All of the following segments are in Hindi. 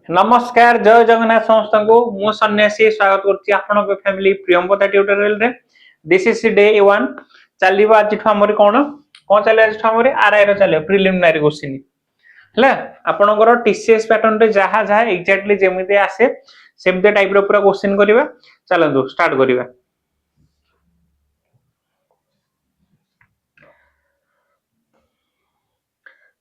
नमस्कार जय जगन्नाथ समस्त को मु सन्यासी स्वागत करछि आपन को फैमिली प्रियंवदा ट्यूटोरियल रे दिस इज डे 1 चलिबो आज हमर कोन चले आज हमर आरआई रो चले प्रिलिमिनरी क्वेश्चन हला आपनकर टीसीएस पैटर्न रे जहा जहा एग्जैक्टली जेमिते आसे सेमते टाइप रो पूरा क्वेश्चन करिवा चलंदु स्टार्ट करिवा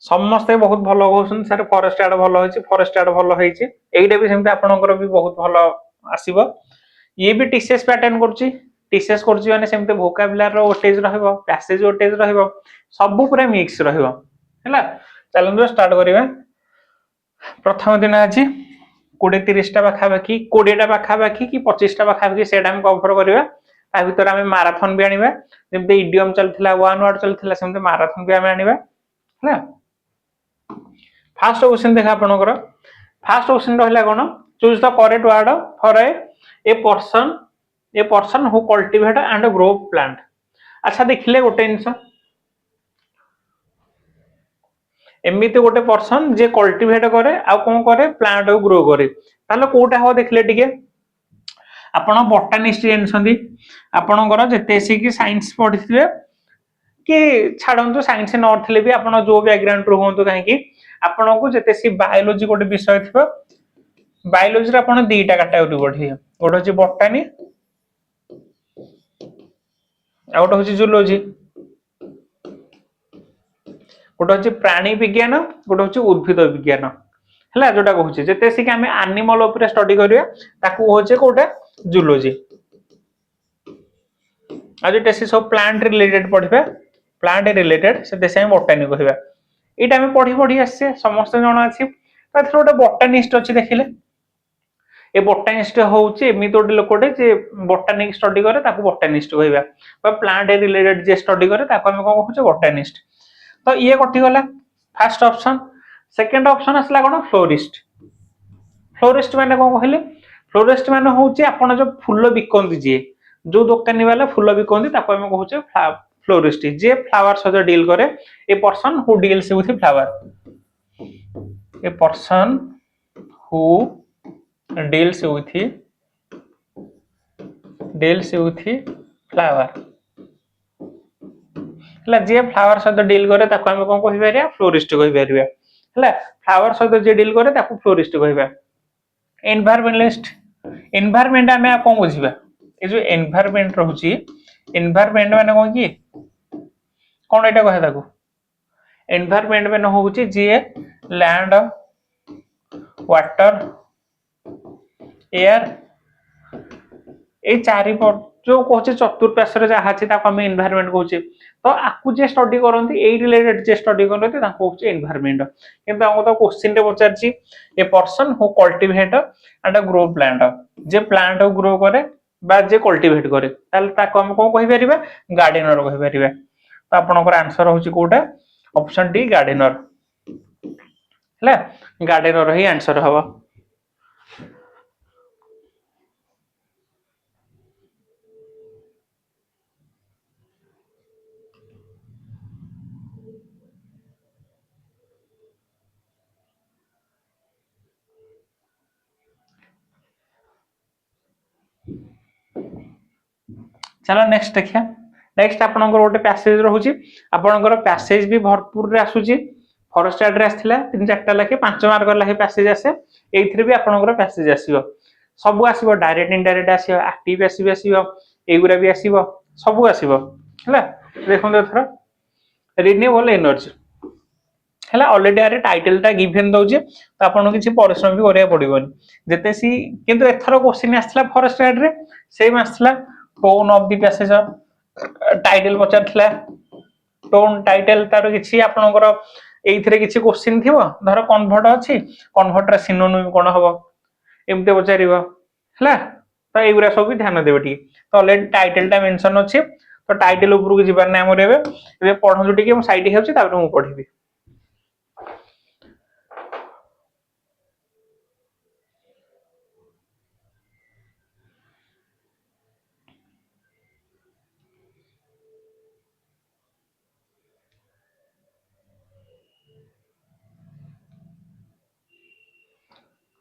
समस्ते बहुत भलो कहउछन सर फॉरेस्ट एड भलो होइछि फॉरेस्ट एड भलो होइछि एइटा भी सेमते आपनकर भी बहुत भलो आसीबो ये भी टीसीएस पैटर्न करछि टीसीएस करछि माने सेमते वोकैबुलरी रो ओटेज रहइबो पैसेज ओटेज रहइबो सब पूरा मिक्स रहइबो हैला चलंदु स्टार्ट करिवा प्रथम दिन आज 20-30 टा पाखा बाकी 20 टा पाखा बाकी कि 25 टा पाखा बाकी सेटा हम कवर करिवा ता भीतर हम मैराथन भी आनिबा जेमते इडियम चलथिला वन वर्ड चलथिला सेमते मैराथन भी हम आनिबा हैला फर्स्ट क्वेश्चन देखा आपनकर फर्स्ट क्वेश्चन रहला कोन choose the correct word for a person who cultivate and grow plant अच्छा देखिले गोटे इंस एमिति गोटे पर्सन जे कल्टीवेट करे आ कोन करे प्लांट को ग्रो करे ताले कोटा हो देखिले टिके आपण बोटानिस्ट जानसंदी आपनकर जते कि साइंस पढिथिबे कि छाडंतु साइंस नथिले भी आपण जो बैकग्राउंड रो होंतु काहे कि आपण को जते सी बायोलॉजी गोटे विषय थिबो बायोलॉजी रे आपण दुईटा कैटेगरी पढिबे गोटे होची बोटानी आ गोटे होची जूलॉजी गोटे होची प्राणी विज्ञान गोटे होची उद्भिद विज्ञान हला जोटा कहूची जते सी कि हमें एनिमल ऊपर स्टडी करिया ताकू होचे कोटे जूलॉजी आ जते सी सब प्लांट रिलेटेड पढिबे प्लांट रिलेटेड से देसे बोटानी कहबा एटा हम पढी पढी आसे समस्त जण अछि ताथि गोटे बोटानिस्ट अछि देखिले ए बोटानिस्ट होउची एमि तोटे लोकोटे जे बोटानिक स्टडी करे ताकू बोटानिस्ट कहबा बा प्लांट रिलेटेड जे स्टडी करे ताकू हम कोन कहूचे बोटानिस्ट तो ये कटि गला फर्स्ट ऑप्शन सेकंड ऑप्शन असला कोन फ्लोरिस्ट फ्लोरिस्ट माने कोन कहले फ्लोरिस्ट माने होउची आपण जो फूल बिकंदी जे जो दुकानी वाला फूल बिकंदी ताकू हम कहूचे फ्लोरिस्ट जे फ्लावर सहित डील करे ए person who deals with flower A person who deals with flower हला जे फ्लावर सहित डील करे ताकू हम कोन कहि परिया फ्लोरिस्ट कहि परिया हला फ्लावर सहित जे डील करे ताकू फ्लोरिस्ट कहिबा एनवायरमेंटलिस्ट एनवायरमेंट हमें कोन बुझिबा ए जो एनवायरमेंट रहउची एनवायरमेंट माने कोन की कोन एटा कहे ताकू एनवायरमेंट माने होउची जे लैंड वाटर एयर ए चारि पर जो कहचे चतुर्पार्श्व रे जहा अछि ताको हम एनवायरमेंट कहउची तो आकु जे स्टडी करंती ए रिलेटेड जे स्टडी करंती ताको कहउची एनवायरमेंट किंतु हमको तो क्वेश्चन रे पचारची a person who cultivate and grow plant जे प्लांट को ग्रो करे बा जे कल्टीवेट करे ताले ताको हम कोन कहि परिबा गार्डनर कहि परिबा तो आपनकर आंसर होची कोटा ऑप्शन डी गार्डनर हला गार्डनर ही आंसर हवा चलो नेक्स्ट देखिया नेक्स्ट आपनकर गोटे पैसेज रहउची आपनकर पैसेज भी भरपूर रे आसुची फॉरेस्ट एड्रेस थिला 3-4टा लाखे 5 मार्क लाखे पैसेज आसे एइथरे भी आपनकर पैसेज आसीबो सब आसीबो डायरेक्ट इनडायरेक्ट आसीबो एक्टिव आसीबो एगुरा भी आसीबो सब आसीबो हला देखो एथरा रिन्यूएबल एनर्जी हला ऑलरेडी आरे टाइटल टा गिवन दउची तो आपन किछि परिश्रम भी करिया पड़िबोनी जते सी किंतु एथरा क्वेश्चन आसला फॉरेस्ट एड रे सेम आसला tone of the passage title पचारथिला टोन टाइटल तार किछि आपनकर एइथरे किछि क्वेश्चन थिबो धर कन्वर्ट अछि कन्वर्ट रा सिनोनिम कोन हबो एमते पचारिबो हला तो एगुरा सब भी ध्यान देबो ठी तो ऑलरेडी टाइटल टा मेंशन अछि तो टाइटल ऊपर को जिबार नै हमर एबे पढनु टिके हम साइड हेउछि तापर हम पढिबी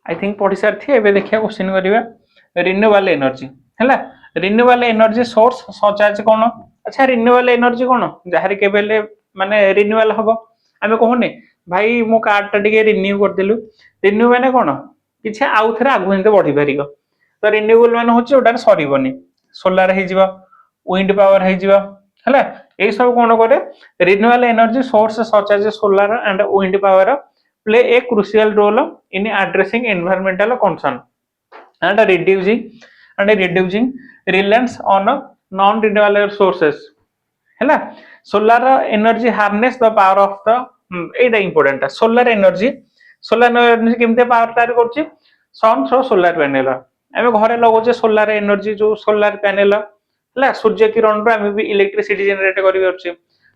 आई थिंक पढ़ी सारी एवं देखिए क्वेश्चन करिया रिन्यूएबल एनर्जी है renewable energy source such as कौन अच्छा रिन्यूएबल एनर्जी कौन जहाँ के माने रिन्यूएबल हम आम कहूनी भाई मो कार्ड टा टे रिन्यू करदेलु रिन्यू मैंने कौन कि आउ थे आगु बढ़ी पार तो रिन्यूएबल मान हूँ जोटा सरबनी सोलार विंड पावर है यही सब कौन करे renewable energy source such as solar and wind power play a crucial role in addressing environmental concern and reducing reliance on non renewable sources है solar energy harness the power of the Etah important solar energy केमते power तैयार करछि सन थ्रो सोलार पैनल आमे घरे लगोचे सोलार एनर्जी जो सोलार पैनल है सूर्य किरण रो आमे भी इलेक्ट्रिसिटी जनरेट करि परछि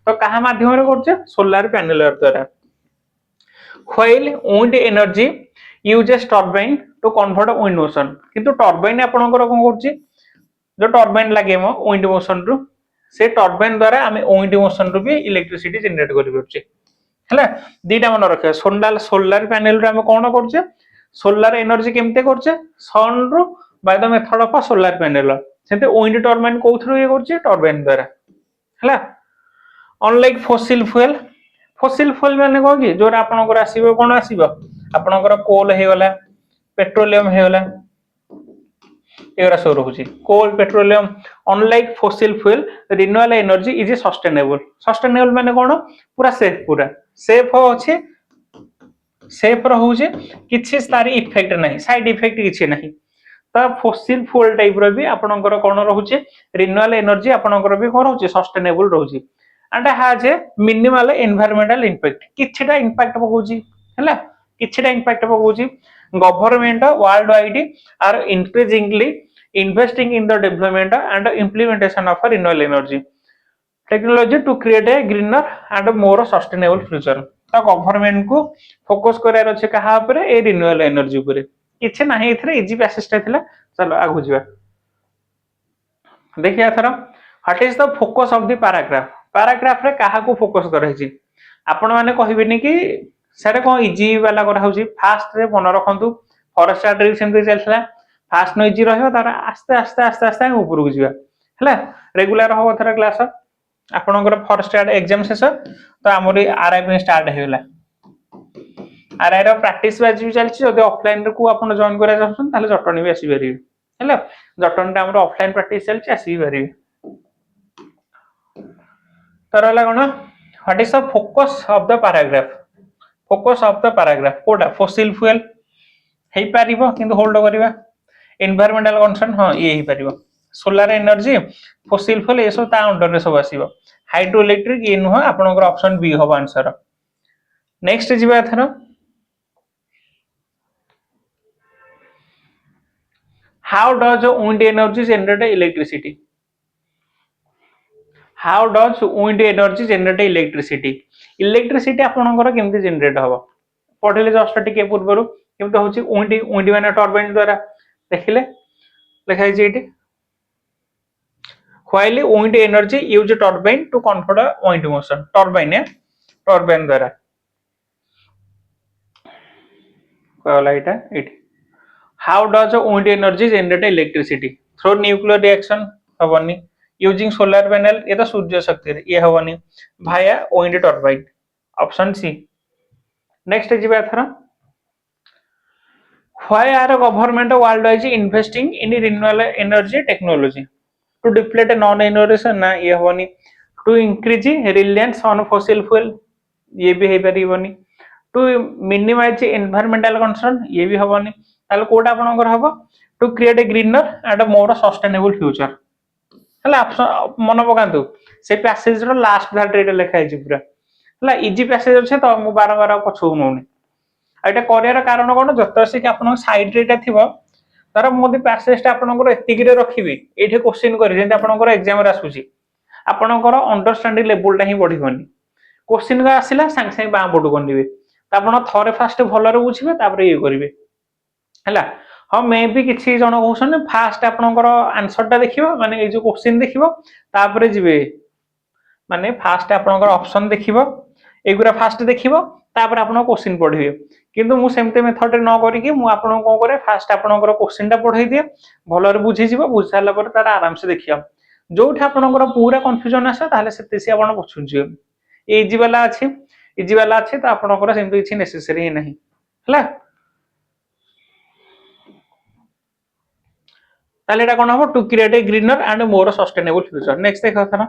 तो कहा माध्यम रे करछि सोलार पैनल द्वारा while wind energy uses turbine to convert wind motion किंतु टर्बाइन आपनकर कोन करछि जो टर्बाइन लागे मो विंड मोशन रु से टर्बाइन द्वारा आमे विंड मोशन रु भी इलेक्ट्रिसिटी जनरेट करि परछि हैला दीटा मन रखे सोलार पैनल रे आमे कोन करछि सोलार एनर्जी केमते करछि सन रु by the method of solar panel सेते विंड टर्बाइन कोथरो ये करछि टर्बाइन द्वारा हैला अनलाइक फॉसिल फ्यूल माने को कि जोरा आपनकर आसीबो कोन आसीबो आपनकर कोल हे गला पेट्रोलियम हे गला एगरा सब रहउची coal petroleum unlike fossil fuel renewable energy is sustainable माने कोन पूरा सेफ अछि सेफ रहउची किछि तारी इफेक्ट नाही साइड इफेक्ट किछि नाही त फॉसिल फ्यूल टाइप रो भी आपनकर कोन रहउची रिन्यूएबल एनर्जी आपनकर भी कोन रहउची सस्टेनेबल रहउची and has a minimal environmental impact किछटा impact पकोची हैला किछटा impact पकोची government world wide are increasingly investing in the development and implementation of renewable energy technology to create a greener and more sustainable future तो गवर्नमेंट को फोकस करार अछि कहा ऊपर ए रिन्यूएबल एनर्जी ऊपर किछ नाही एथरे इजी पैसेज थिला चलो आगु जिबा देखिया एथरा what is the focus of the paragraph रे कहा को फोकस कर रही आपण माने कहबिनी कि सेरे को इजी वाला कर होची फास्ट रे मन रखंतु फॉरेस्ट स्टार्ट सेमते चलथला फास्ट नो इजी रहयो तार आस्ते आस्ते आस्ते आस्ते ऊपर को जिबा हैला रेगुलर हो थरा क्लास आपनकर फॉरेस्ट स्टार्ट एग्जाम शेष तो हमर आरआई पे स्टार्ट हेला आरआई रो प्रैक्टिस बैच भी चलछि जदि ऑफलाइन रे को आपण जॉइन करा चाहछन ताले जटनी भी आसी परिबे हैला जटन टा हमर ऑफलाइन प्रैक्टिस चलछि आसी परिबे तर हला कोन what is the focus of the paragraph कोडा फॉसिल फ्यूल हे पारिबो किंतु होल्ड करिवा एनवायरमेंटल कंसर्न हां ये ही पारिबो सोलर एनर्जी फॉसिल फ्यूल ए सब ता अंडर रे सब आसीबो हाइड्रो इलेक्ट्रिक ये नुह आपनकर ऑप्शन बी हो आंसर नेक्स्ट जिबा thorough how does wind energy generate electricity how does wind energy generate electricity आपनकर केमते जनरेट हबो पढिले जस्ट टिके पूर्वरु केमते होची विंड माने टरबाइन द्वारा देखिले लिखाइ जे एटी while wind energy use turbine to convert wind motion turbine द्वारा कहला एटा एटी how does wind energy generate electricity through nuclear reaction हबनी यूजिंग सोलर पैनल ये तो सूर्य शक्ति ये हवनी भाया विंड टरबाइन ऑप्शन सी नेक्स्ट जिबा थरा why are government world wise investing in renewable energy technology to deplete non innovation ना ये हवनी to increase reliance on fossil fuel ये भी हे परिबनी टू मिनिमाइज एनवायरमेंटल कंसर्न ये भी हवनी ताले कोडा आपनकर हबो to create a greener and more sustainable future हला मन पकांतु से पैसेज रो लास्ट धार रे लिखा है पूरा हला इजी पैसेज अछि तो मु बार बार पछू नउनी एटा करियर कारण कोन जतसे कि आपन साइड रेटा थिबो तार मोदी पैसेज ता आपनकर एतिकी रे रखिबी एठे क्वेश्चन करी जेंति आपनकर एग्जाम रे आसुची आपनकर अंडरस्टैंडिंग लेवल ता ही बढ़िबनी क्वेश्चन का आसिला संग संग बा पटु करनिबे त आपन थरे फास्ट भलो रे बुझिबे तापर ये करिवे हला हाँ मे भी किसी जन कहउछन फास्ट आपनकर आंसर टा देखिबो माने ए जो क्वेश्चन देखिबो तापर जिवे माने फास्ट आपनकर ऑप्शन देखिबो एगुरा फास्ट देखिबो तापर आपण क्वेश्चन पढिबे किंतु मु सेमते मेथड रे न करी कि मु आपण को करे फास्ट आपनकर क्वेश्चन टा पढाई दिए भलो रे बुझी जिवो बुझ साला पर तार आराम से देखियो जोठी आपनकर पूरा कंफ्यूजन आसे ताले सेते से आपण पछुन जियो इजी वाला अच्छे तो आपनकर सेमते किछि नेसेसरी ही नहीं हला ताले एटा कोन हबो to create a greener and more sustainable future next देखो था ना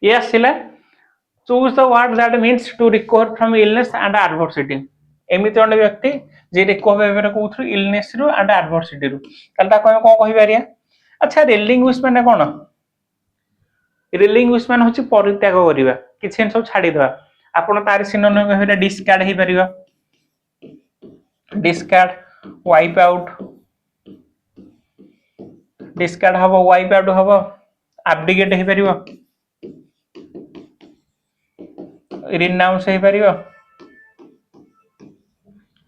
ये आसिला choose the word that means to recover from illness and adversity एमिति जने व्यक्ति जे रिकवर हेबे कोथ्रु इलनेस रु एंड एडवर्सिटी रु ताले ता कोन कोन कहि परिया अच्छा रिलिंग्विश माने कोन रिलिंग्विश माने होची परित्याग करिवा किछि सब छाडी देबा आपण तार सिनोनिम हेबे डिस्कार्ड हे परिबा डिस्कार्ड वाइप आउट डिस्कार्ड हबो वाइप आउट हबो एब्डिकेट हे परिबा रिनाउंस हे परिबा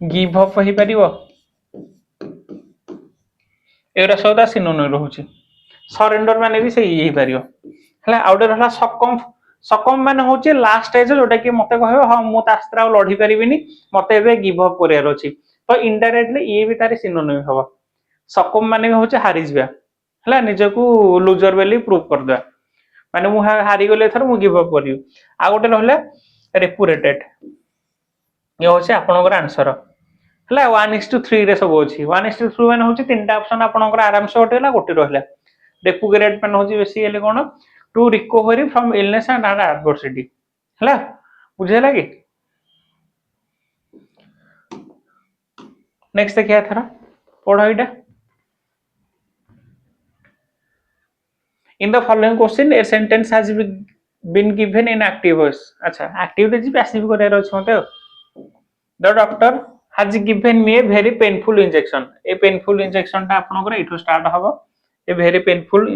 गिव अप हे परिबा एरा सदा सिनोनिम रहउची सरेंडर माने भी सही हे परिबा हला आउटर हला सकम माने होची लास्ट स्टेज जोटा कि मते कहबो हां मु तास्त्रा लढी परिबिनी मते एबे गिव अप करियार अछि तो इनडायरेक्टली ये भी तारे सिनोनिम हबो सकम माने भी होची हारि जिबा हला निजको लूजर बेली प्रूव कर दे माने मु हारि गले थर मु गिव अप करियो आ गोटे रहले रेपुरेटेड ये होची आपनकर आंसर हला 1:3 रे सब अछि 1:3 माने होची तीनटा ऑप्शन आपनकर आराम से होटेला गोटे रहला रेपुरेट माने होची बेसी हेले कोन to recovery from illness and adversity हला बुझेला कि नेक्स्ट देखिया थरा पढो इटा in the following question a sentence has been given in active voice अच्छा active जी passive करेर अछि मते the doctor has given me a very painful injection A painful injection ता आपन को इठो स्टार्ट हबो ए very painful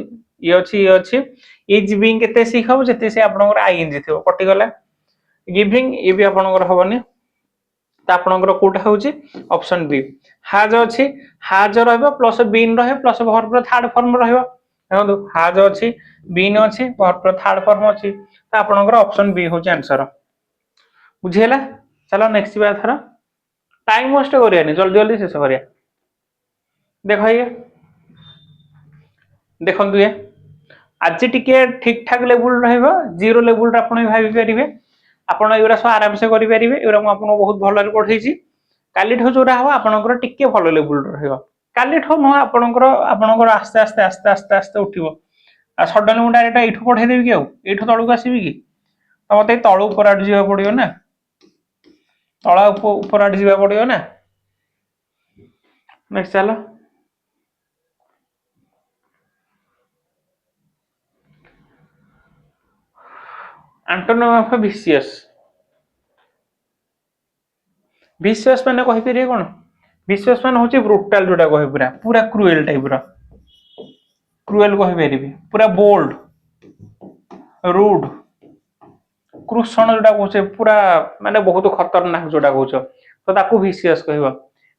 ये अछि is being केते सिखाउ जते से आपन को ing थिबो कटि गला giving ए भी आपन को हबनी ता आपन को कोटा होची ऑप्शन बी has अछि has रहबो प्लस been रहे प्लस वर्ब थर्ड फॉर्म रहबो देखो हाज अछि बीन अछि वर्ब थर्ड फॉर्म अछि त आपनकर ऑप्शन बी होची आंसर बुझेला चलो नेक्स्ट बार थरा टाइम वेस्ट करियानी जल्दी जल्दी शेष करिया देखो ये देखंतु ये आज टिके ठीक ठाक लेवल रहबो जीरो लेवल रे आपण भाबी परिबे आपण एरा सब आराम से करि परिबे एरा म आपण बहुत भलो रे पढाई छी काली ठो जोरा हो आपनकर टिके भलो लेवल रहबो काली ठो न आपनकर आस्ते आस्ते आस्ते आस्ते आस्ते उठिबो आ सडन मु डायरेक्ट एठो पढाई देबी कि आ एठो तळକୁ आसीबी कि त मते तळ ऊपर आड जिवा पडियो ना तळ ऊपर आड जिवा पडियो ना नेक्स्ट चलो एंटोनिम ऑफ विशियस विशियस माने कहि परिए कोन विशियस माने होची ब्रूटल जोटा कहि पूरा पूरा क्रूएल टाइप रो क्रूएल कहि परिबे पूरा बोल्ड रूड क्रूषण जोटा कहछे पूरा माने बहुत खतरनाक जोटा कहछो तो ताकू विशियस कहबो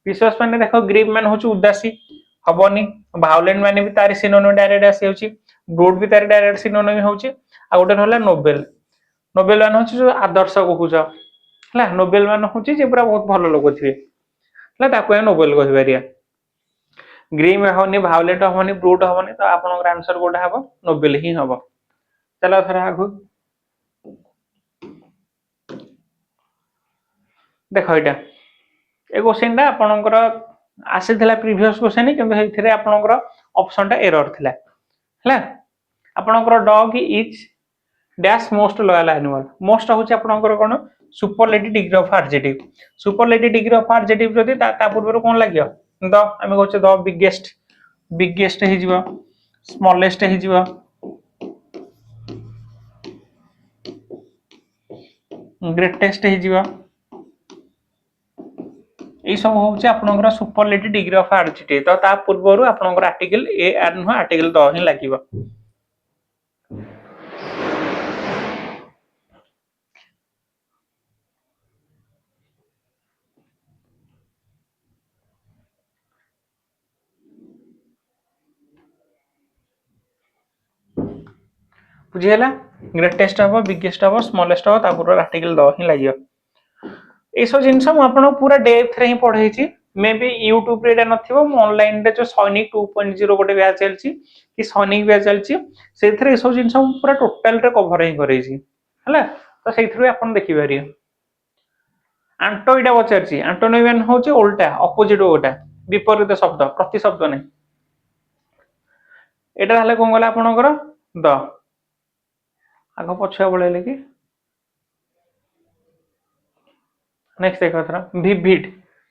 विशियस माने देखो ग्रीव माने होची उदासी हबनी वायलेंट माने भी तार सिनोनिम डायरेक्ट आसी होची ब्रूड भी तार डायरेक्ट सिनोनिम होची आ गोटे रहला नोबेल नोबेल माने होची जो आदर्श कहूछो हला नोबेल माने होची जे पूरा बहुत भलो लोग थिबे हला ताकू नोबेल कहि परिया ग्रीम हवनी वायलेंट हवनी ब्रूड हवनी तो आपन आंसर गोटा हबो नोबेल ही हबो चलो थरा आगु देखो इटा ए क्वेश्चन टा आपनकर आसीथिला प्रीवियस क्वेश्चन किंतु हेथिरे आपनकर ऑप्शन टा एरर थिला हला आपनकर dog is dash most loyal animal most होची आपनकर कोन superlative degree of adjective superlative degree of adjective जदी ता पूर्व कोन लागियो द आमे कहछे द बिगेस्ट हे जिवो स्मॉलेस्ट हे जिवो ग्रेटेस्ट हे जिवो ए सब होचे आपनकर सुपरलेटिव डिग्री ऑफ एडजेक्टिव तो ता पूर्वरु आपनकर आर्टिकल ए आर न आर्टिकल द ही लागिवो बुझियला ग्रेटेस्ट हम बिगेस्ट हम स्मॉलेस्ट हम तापर आर्टिकल द ही लगे ये सब जिन मुझे पूरा डेप्थ रे ही पढ़े मे बी यूट्यूब रे नथिबो ऑनलाइन रे जो सैनिक 2.0 गोटे बैच चलची कि सैनिक बैच चलची सेथरे सब जिन पूरा टोटल रे कवर ही करै छी हला तो सेथरे आपण देखि पारियो आंटो इटा पचारची आंटोनियन होची उल्टा अपोजिट गोटा विपरीत शब्द प्रति शब्द नहीं एटा हले कोन गला आपनकर द आगो पछुआ बळेले कि नेक्स्ट देखो थरा विविड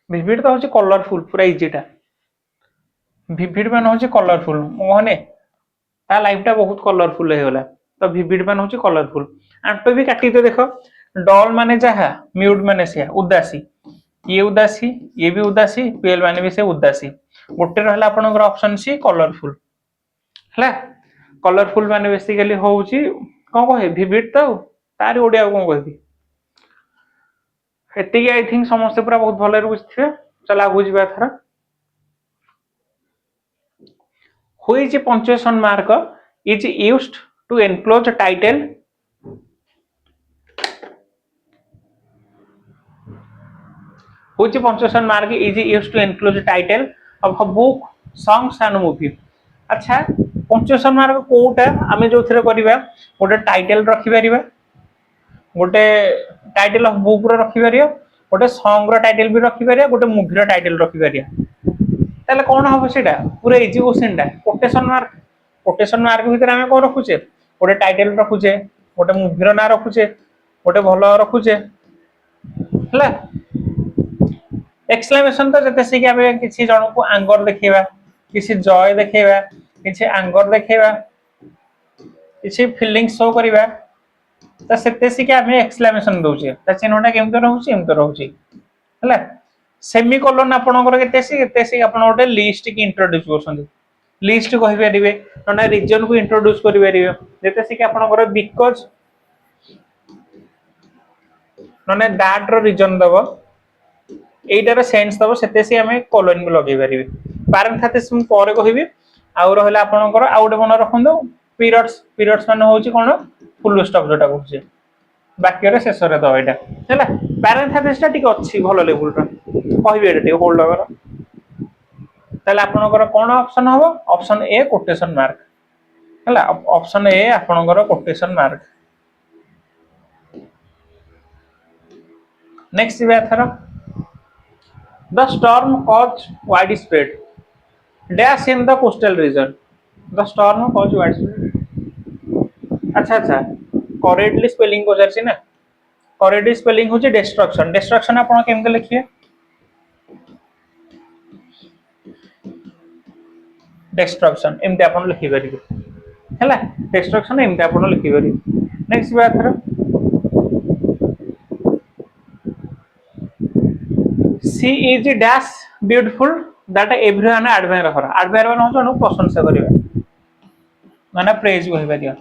विविड तो होची कलरफुल पूरा इजीटा विविड मान होची कलरफुल मोहने ता लाइफटा बहुत कलरफुल हे होला तो विविड मान होची कलरफुल आंटो भी काटी दे देखो डॉल माने जहा म्यूट माने से उदासी ये भी उदासी पीएल माने भी से उदासी गोटे रहला आपनकर ऑप्शन सी कलरफुल हला कलरफुल माने बेसिकली होउची कोन कहे विविड तो तारी ओडिया कोन कहबी एतिकी आई थिंक समस्त पूरा बहुत भले बुझिथिबे चला आगु जिबा थरा which punctuation mark is used to enclose title which punctuation mark is used to enclose title of a book songs and movie अच्छा पंक्चुएशन मार्क कोटा आमे जो थरे करबा गोटे टाइटल रखि परिबा गोटे टाइटल ऑफ बुक रो रखि परियो गोटे सॉन्ग रो टाइटल भी रखि परियो गोटे मूवी रो टाइटल रखि परियो ताले कोन हबो सेटा पूरा इजी क्वेश्चन डा कोटेशन मार्क भीतर आमे को रखुचे गोटे टाइटल रखुचे गोटे मूवी रो ना रखुचे गोटे भलो रखुचे हला एक्सक्लेमेशन तो जते से कि आमे किछि जण को एंगर देखैबा किछि जॉय देखैबा किछि एंगर देखैबा किछि फीलिंग शो करबा त सेते से कि आमे एक्सक्लेमेशन दोचे त चिन्हटा केमतो रहउची एमतो रहउची हला सेमीकोलन आपनकर केते से आपन गोटे लिस्ट की इंट्रोड्यूस करछन लिस्ट कहि परिबे नना रीजन को इंट्रोड्यूस करि परिबे जेते से कि आपनकर बिकॉज़ नने दैट रो रीजन दबो एटार सेंस दबो सेते से हमें कोलन में लगे परिबे पैरेंथेसिस मु परे कहिबी आ रहला आपनकर आ गोटे मन रखंदो पीरियड्स माने होची कोन फुल स्टॉप जोटा कहूचे बाकी रे शेष रे दो एटा हैला पैरेंथेसिस टा ठीक अछि भलो लेवल रा कहिबे एटा ठीक होल्ड कर ताले आपनकर कोन ऑप्शन हबो ऑप्शन ए कोटेशन मार्क हैला ऑप्शन ए आपनकर कोटेशन मार्क नेक्स्ट बे थरा the storm cause wide spread dash in the coastal region the storm cause wide spread अच्छा करेक्टली स्पेलिंग को जारछि ना करेक्टली स्पेलिंग होची डिस्ट्रक्शन डिस्ट्रक्शन आपण केमते लिखिए डिस्ट्रक्शन एमते आपण लिखि परिबे हैला डिस्ट्रक्शन एमते आपण लिखि परिबे नेक्स्ट बात थरा she is dash beautiful that everyone admire her admire one होचो प्रशंसा करिबा माने प्रेज कहि परिया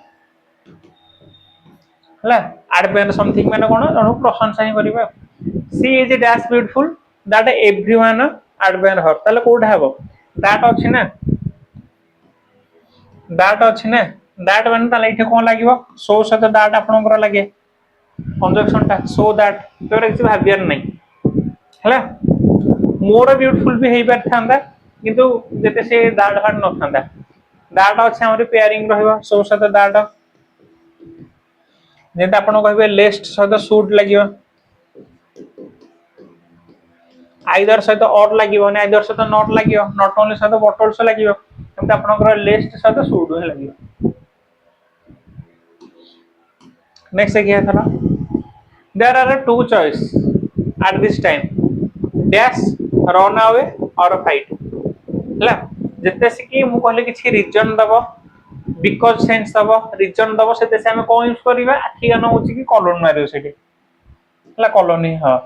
हला एडमायर समथिंग माने कोन जणो प्रशंसा ही करिबा she is dash beautiful that everyone admire her ताले कोठा हबो दैट अछि ना दैट माने ताले इथे कोन लागिवो सो सहित दैट आपनकर लागे कंजक्शन टा सो दैट तोरे किछ भाबियार नै हला मोर ब्यूटीफुल भी हेई पार थांदा किंतु जेते से दैट हार्ड न थांदा दैट अछि हमर पेयरिंग रहबो सो सहित दैट जेते आपण कहबे लेस्ट सहित सूट लागिवो आइदर सहित और लागिवो नै आइदर सहित नॉट लागिवो नॉट ओनली सहित बट आल्सो लागिवो एमते आपनकर लिस्ट सहित सूट हे लागिवो नेक्स्ट क्या था there are two choice at this time dash run away और फाइट हला जते से कि मु कहले किछि रीजन दबो बिकॉज़ सेंस दबो रीजन दबो सेते से हम कोन यूज करबा आखि गान होची कि कॉलन मारियो सेठी हला कॉलोनी हां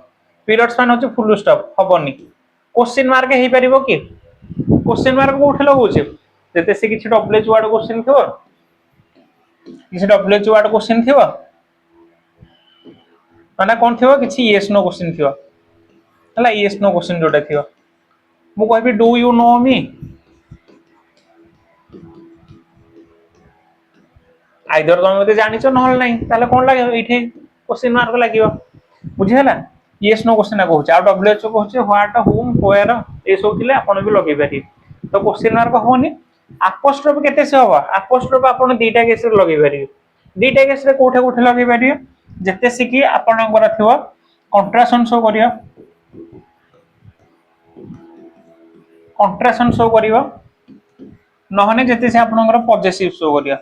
पीरियड्स मान होची फुल स्टॉप हबनी क्वेश्चन मार्क हे परिबो कि क्वेश्चन मार्क को उठलो होची जते से किछि डब्ल्यूएच वर्ड क्वेश्चन थियो किछि डब्ल्यूएच वर्ड क्वेश्चन थियो माने कोन थियो किछि यस नो क्वेश्चन थियो हला यस नो क्वेश्चन जोटा थियो मु कहबी do you know me either तुम मते जानिछ नहल नाही ताले कोन लागे एठी क्वेश्चन मार्क लागियो बुझिहला यस नो क्वेश्चन कहूछ आ डब्ल्यूएच कहूछ व्हाट होम वेयर ए सब थिले आपण भी लगे पारि तो क्वेश्चन मार्क होनी अपोस्ट्रोफ केते से होबा अपोस्ट्रोफ आपण दीटा केस रे लगे पारि दीटा केस रे कोठे कोठे लगे पारि जते सिकी आपणकर थिवो कंट्राक्शन शो करियो कंट्राक्शन शो करियो नहने जते से आपणकर पॉजिटिव शो करियो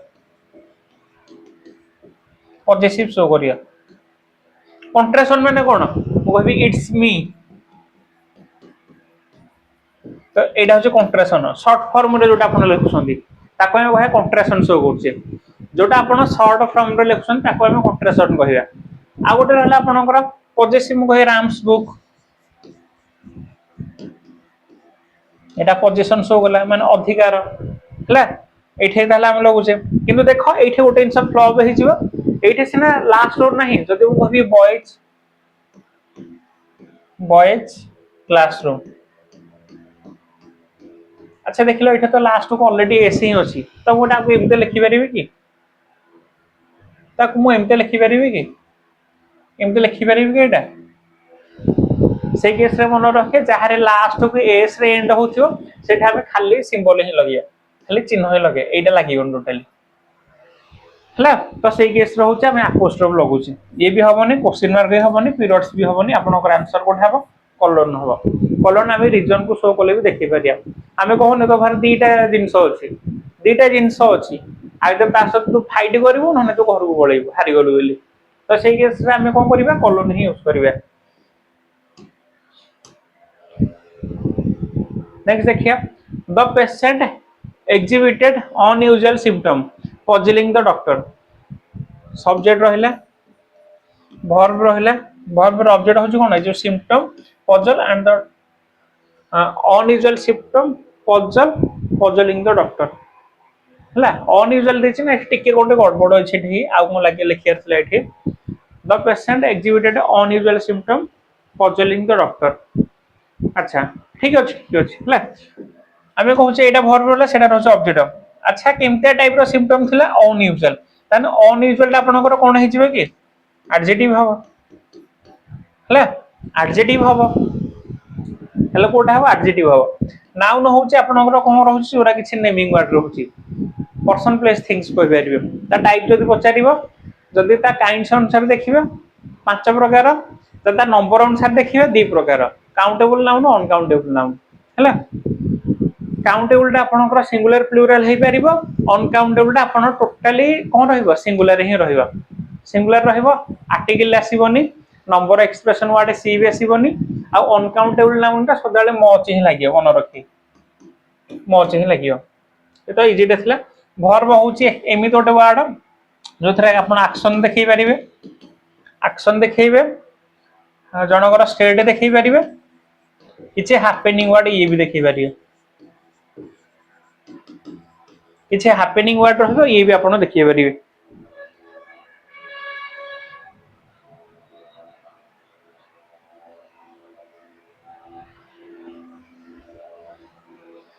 पॉजिटिव शो करियो कंट्राक्शन माने कोन कहबी इट्स मी तो एटा होचे कंट्राक्शन शॉर्ट फॉर्म रे जोटा आपण लिखुछंदी ताको हम कहे कंट्राक्शन शो करछे जोटा आपण शॉर्ट फॉर्म रे लिखुछन ताको हम कंट्राक्शन कहिया आ गोटे रहला आपणकर पॉजिटिव कहे राम्स बुक एटा पोजीशन शो गला माने अधिकार हला एठे ताला हम लगुचे किंतु देखो एठे गोटे इंसान फ्लॉप हे जिवो एठे सिना लास्ट रोड नाही जदि वो कहबी बॉयज क्लासरूम अच्छा देखिलो एठे तो लास्ट को ऑलरेडी एसी ही अछि तो मोटा को एमते लिखि परिबे कि ताको मु एमते लिखि परिबे कि एमते लिखि परिबे कि एटा से केस रे मन रखे जहारे लास्ट को एस रे एंड होथियो सेठा में खाली सिंबल ही लगिया खाली चिन्ह ही लगे एटा लागियोन टोटली हला तो से केस रे होचे हम अपोस्ट्रोफ लगुची ये भी हबनी क्वेश्चन मार्क भी हबनी पीरियड्स भी हबनी आपनकर आंसर कोठा हबो कॉलम हबो कॉलम हम रीजन को शो कोले भी देखि परिया हमें कहने तो भार दीटा जिंस अछि आइदर ता साथ तू फाइट करिवो नने तो घर को बळैबो हारि गलु बोली तो से केस रे हमें कोन करिबा कॉलम ही यूज करिबा नेक्स्ट देखिए the patient exhibited unusual symptom puzzling the doctor subject रहिला verb रहिला verb ର object होची कोन जो symptom puzzle and the unusual symptom puzzling the doctor हला unusual देछि ना टिके कोटे गड़बड़ अछि ठी आ को लागे लिखियर छला एठी the patient exhibited unusual symptom puzzling the doctor अच्छा ठीक अछि हला हमें कहूचे एटा वर्ब रहला सेटा रहछ ऑब्जेक्ट अच्छा केमते टाइप रो सिम्पटम थिला अनयूजुअल ताने अनयूजुअल आपनकर कोन हे जिवे कि एडजेक्टिव हबो हला एडजेक्टिव हबो हला कोटा हबो एडजेक्टिव हबो नाउन होचे आपनकर कोन रहउची ओरा किछि नेमिंग वर्ड रहउची पर्सन प्लेस थिंग्स कहि परिबे ता टाइप जदी पचारिबो जदी ता काइंड्स अनुसार देखिबे पांच प्रकार तथा नंबर अनुसार देखिबे दी प्रकार काउंटेबल नाउन अनकाउंटेबल नाउन हला काउंटेबल टा आपनकर सिंगुलर प्लुरल हे परिबो अनकाउंटेबल टा आपन टोटली कोन रहइबो सिंगुलर ही रहइबो सिंगुलर रहइबो आर्टिकल आसीबोनी नंबर एक्सप्रेशन वर्ड सी भी आसीबोनी आ अनकाउंटेबल नाउन टा सदाले मच ही लागियो मन रखी मच ही लागियो ए तो इजी देखला वर्ब होची एमी तोटे वर्ड जो थरे आपन एक्शन देखै परिबे एक्शन देखैबे जनकर स्टेट देखै परिबे किछि हैपनिंग वर्ड ये भी देखै परिबे किछि हैपनिंग वर्ड रहबो ये भी आपण देखिए परिबे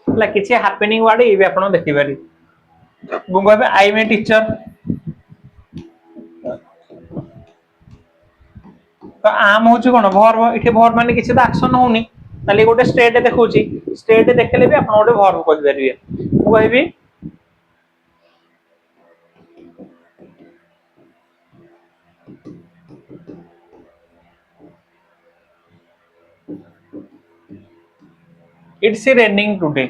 ला किछि हैपनिंग वर्ड ये भी आपण देखि परिबे बुंगबे आई एम ए टीचर तो आम होची कोन वर्ब इथे वर्ब माने किछि तो एक्शन होनी ताले गोटे स्टेट देखौची स्टेट देखले भी आपण गोटे वर्ब कहि परिबे कहबी इट्स रेनिंग टुडे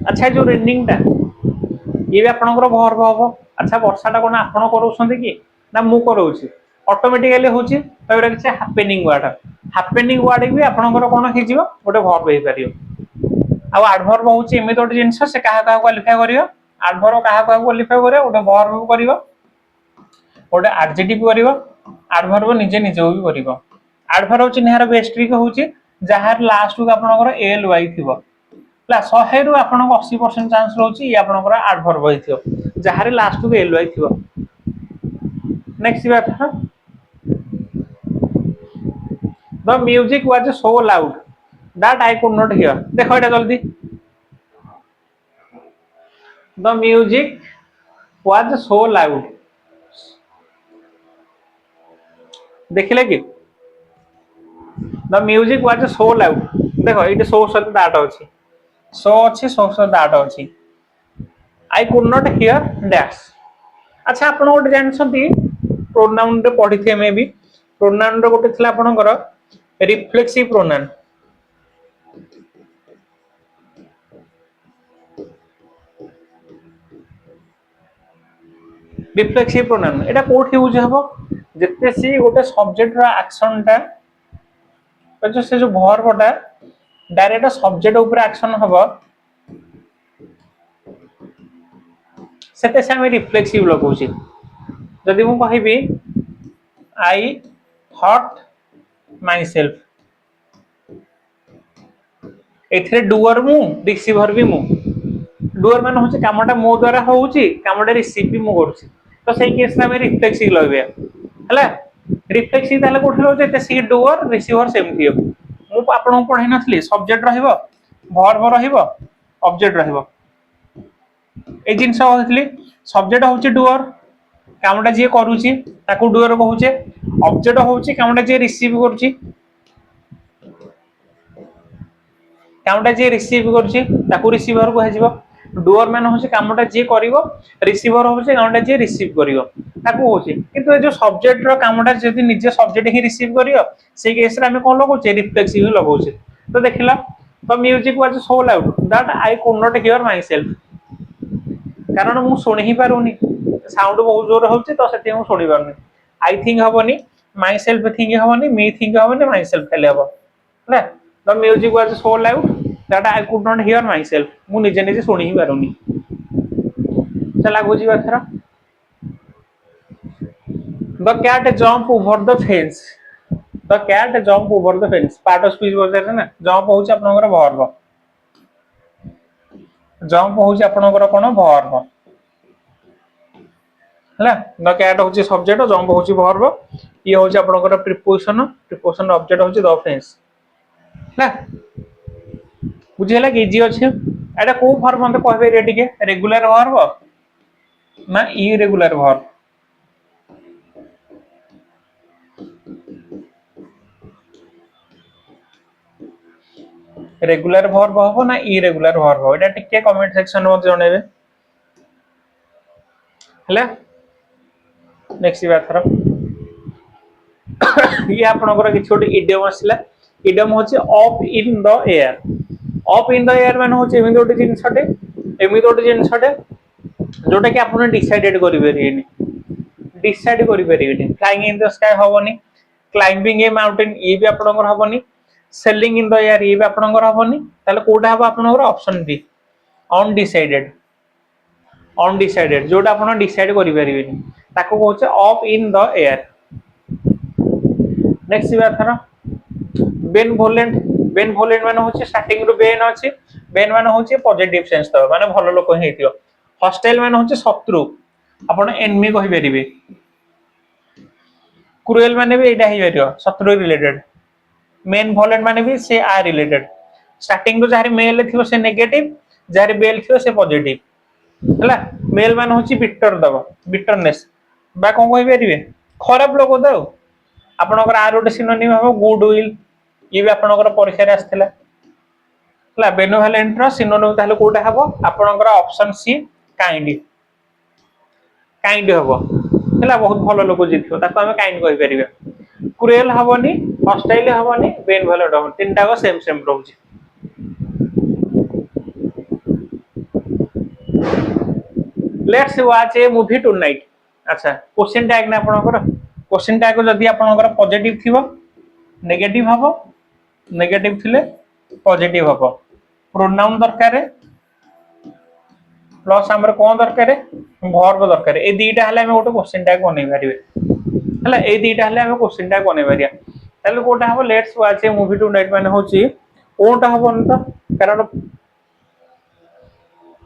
अच्छा जो रेनिंग टा ये भी आपनकर वर्ब हबो अच्छा वर्षा टा कोन आपण करूछंती कि ना मु करूछि ऑटोमेटिकली होछि तबरे किछ हैपनिंग वर्ड भी आपनकर कोन हे जिवो गोटे वर्ब हे परियो आ एडवर्ब होछि एमे तोटे जिंस से काहा काहा क्वालिफाई करियो एडवर्ब काहा काहा क्वालिफाई करियो गोटे वर्ब करियो गोटे एडजेक्टिव करियो एडवर्ब निजे निजे भी करियो एडवर्ब चिन्हर बेस्ट ट्रिक होछि जहार लास्ट को आपनकर एल वाई थिबो ला 100 रु आपनको 80% चांस रहउछि ये आपनकर एडवर्ब होइथियो जहार लास्ट को एल वाई थिबो नेक्स्ट बात है the music was so loud that I could not here देखो एटा जल्दी the music was so loud देखिले कि the music was so loud देखो ये सो सहित दैट अछि सो अछि सो सहित दैट अछि आई कुड नॉट हियर डैश अच्छा आपण गोटे जानछंती प्रोनाउन रे पढिथे मे भी प्रोनाउन रे गोटे थिला आपणकर रिफ्लेक्सिव प्रोनाउन रिफ्लेक्सिव प्रोनाउन एटा कोठी यूज हबो जत्ते सी गोटे सब्जेक्ट रा एक्शन टा जो से जो वर्ब टा डायरेक्ट सब्जेक्ट ऊपर एक्शन हबो सेते से हम रिफ्लेक्सिव लगौछि जदि मु कहिबी आई थॉट माई सेल्फ एथिरे डुअर मु रिसीवर भी मु डुअर मान होछि कामटा मो द्वारा होउछि कामटा रिसीव भी मु करछि तो सेही केस रे हम रिफ्लेक्सिव लगबे हला रिफ्लेक्सिव ताले कोठी रहउछि ते सी डुअर रिसीवर सेमथि मु आपन पढाई नथली सब्जेक्ट रहइबो वर्ब रहइबो ऑब्जेक्ट रहइबो ए जिंस होथली सब्जेक्ट होउछि डुअर कामटा जे करूछि ताकू डुअर कहउछे ऑब्जेक्ट होउछि कामटा जे रिसीव करछि कामटा जे रिसीव करछि ताकू रिसीवर को हेजिबो डुअर मान होछि कामटा जे करिवो रिसीवर होछि कामटा जे रिसीव करिवो ताकू होछि किंतु ए जो सब्जेक्ट रो कामटा जदि निजे सब्जेक्ट ही रिसीव करियो से केस रे हम कोन लगौछे रिफ्लेक्सिव लगौछे तो देखिला तो music was so loud that I could not hear my self कारण मु सुनि ही पारुनी साउंड बहुत जोर होछि तो सेते मु सुनि पारुनी आई थिंक हबनी माई सेल्फ थिंक हबनी मी थिंक हबनी माई सेल्फ खाली हबो ना the music was so loud that I could not hear myself मु निजे निजे सुनि ही पारुनी चला बुझी बाथरा the cat jump over the fence the cat jump over the fence part of speech बोलते हैं ना जंप होଉଛି आपनकर वर्ब जंप होଉଛି आपनकर कोन वर्ब हला द कैट होଉଛି सब्जेक्ट जंप होଉଛି वर्ब ये होଉଛି आपनकर प्रीपोजिशन ऑब्जेक्ट होଉଛି द फेंस ना बुझिला कि इजी अछि एटा को वर्ब मते कहबे रे टिके रेगुलर वर्ब ना इरेगुलर वर्ब रेगुलर वर्ब हो ना इरेगुलर वर्ब हो एटा टिके कमेंट सेक्शन में जणेबे हला नेक्स्ट बात थरा ये आपनकर किछ छोटे इडियम आसिला इडियम होचे अप इन द एयर माने होचे एमि गोटे जिंसटे जोटा कि आपन डिसाइडेड करि परिबेनी डिसाइड करि परिबेनी फ्लाइंग इन द स्काई हबनी क्लाइंबिंग ए माउंटेन ये भी आपनकर हबनी सेलिंग इन द एयर ये भी आपनकर हबनी ताले कोडा हबो आपनकर ऑप्शन डी अनडिसाइडेड जोटा आपन डिसाइड करि परिबेनी ताको कहउचे up in the air next बात थरा बेनवोलेंट माने होचे स्टार्टिंग रु बेन अछि बेन माने होचे पॉजिटिव सेंस तो माने भलो लोक हेतियो हॉस्टाइल माने होचे शत्रु आपण एनिमी कहि परिबे क्रूएल माने भी एटा हे परियो शत्रु रिलेटेड मेन वोलेंट माने भी से आर रिलेटेड स्टार्टिंग रु जारी मेल थियो से नेगेटिव जारी बेल थियो से पॉजिटिव हला मेल माने होची बिटरनेस बा कोन कहि परिबे खराब लोक दो आपनकर आर गोटे सिनोनिम हो गुड विल ये भी आपनकर परीक्षा रे आस्थिला हला बेनोवलेंट रो सिनोनिम ताले कोटा हबो आपनकर ऑप्शन सी काइंड हबो हला बहुत भलो लोक जिथियो ताको हम काइंड कहि परिबे क्रूएल हबनी हॉस्टाइल हबनी बेनवोलेंट हबो तीनटा को सेम रहउची let's watch a movie tonight अच्छा क्वेश्चन टैग ना आपनकर क्वेश्चन टैग जदी आपनकर पॉजिटिव थिबो नेगेटिव हबो नेगेटिव थिले पॉजिटिव हबो प्रोनाउन दरकार प्लस हमर कोन दरकार वर्ब दरकार ए दीटा हले हम गोटे क्वेश्चन टैग बनै परिबे हला ए दीटा हले हम क्वेश्चन टैग बनै परिया ताले कोटा हबो let's watch a movie tonight माने होची कोनटा हबो न कारण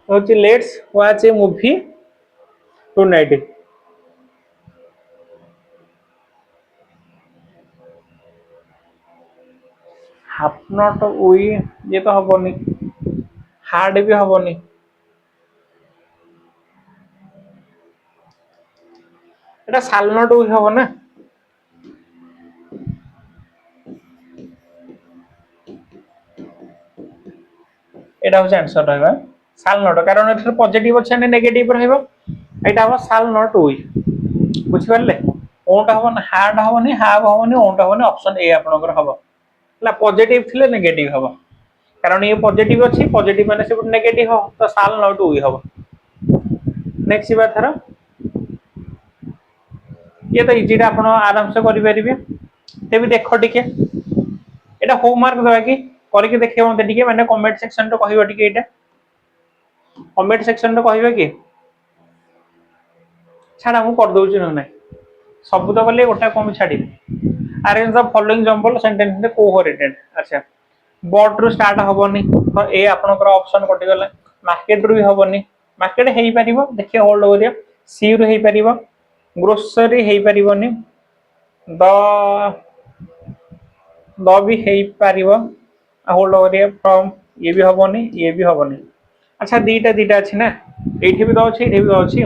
होची let's watch a movie tonight half not we ये तो हबोनी हार्ड भी हबोनी एटा साल नॉट वी हबो ना एटा हो आंसर रहबा शाल नॉट कारण एथर पॉजिटिव अछि ने नेगेटिव रहबो एटा हो शाल नॉट वी बुझि परले ओटा हबन हार्ड हबनी हाव हबनी ओटा हबनी ऑप्शन ए आपनकर हबो हला पॉजिटिव थिले नेगेटिव हबो कारण ये पॉजिटिव अछि पॉजिटिव माने से नेगेटिव हो तो शाल नॉट वी हबो नेक्स्ट बात थरा ये तो इजी टा आपण आराम से करि परिबे ते भी देखो टिके एटा होमवर्क दवा की करके देखिए मते टिके माने कमेंट सेक्शन रे कहिबो टिके एटा कमेंट सेक्शन रे कहिबे की छाड़ा मु कर दउची न नै सब तो गले गोटा कम छाडी arrange the following jumble sentence रे कोहेरेटेड अच्छा बॉट रो स्टार्ट हबोनी तो ए आपनकर ऑप्शन कटि गले मार्केट रो भी हबोनी मार्केट हेई परिबो देखिए होल्ड करिया सी रो हेई परिबो ग्रोसरी हेई परिबोनी द द भी हेई परिबो होल्ड करिया फ्रॉम ये भी हबोनी अच्छा दीटा दीटा अछि ना एठी भी द अछि एठी भी द अछि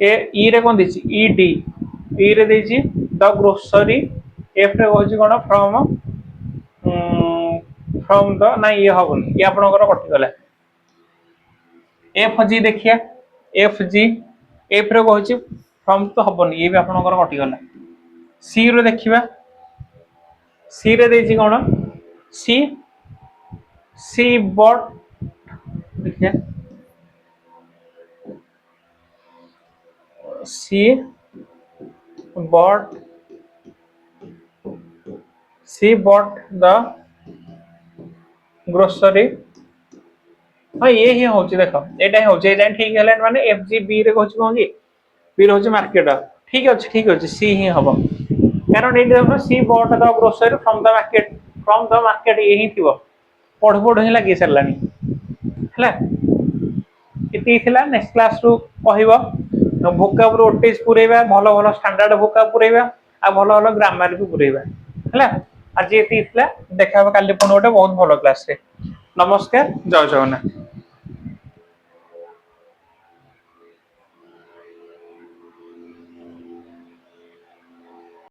ए ई रे कोन दिछि ई डी ई रे देछि द ग्रोसरी एफ रे होछि कोन फ्रॉम द ना ये हबोनी ये आपनकर कटि गला एफ जी देखिया एफ रे होछि फ्रॉम तो हबोनी ये भी आपनकर कटि गला सी रे देखिबा सी रे देछि कोन सी सी बॉट देखिया सी bought the grocery हां ये ही होची देखो एटा ही होची एटा ठीक हेलन माने एफ जी बी रे कहची कोन की बी रे होची मार्केट ठीक अछि सी ही हबो कारण एटा देखो सी bought the grocery from the market ये ही थिबो पढ पढ ही लागि सरलानी हला इति थिला नेक्स्ट क्लास रु कहिबो भोकाब रो ओटेज पुरेबा भलो भलो स्टैंडर्ड भोकाब पुरेबा आ भलो भलो ग्रामर भी पुरेबा हला आज एति थिला देखाबा काली पुनो ओटे बहुत भलो क्लास रे नमस्कार जय जगन्नाथ।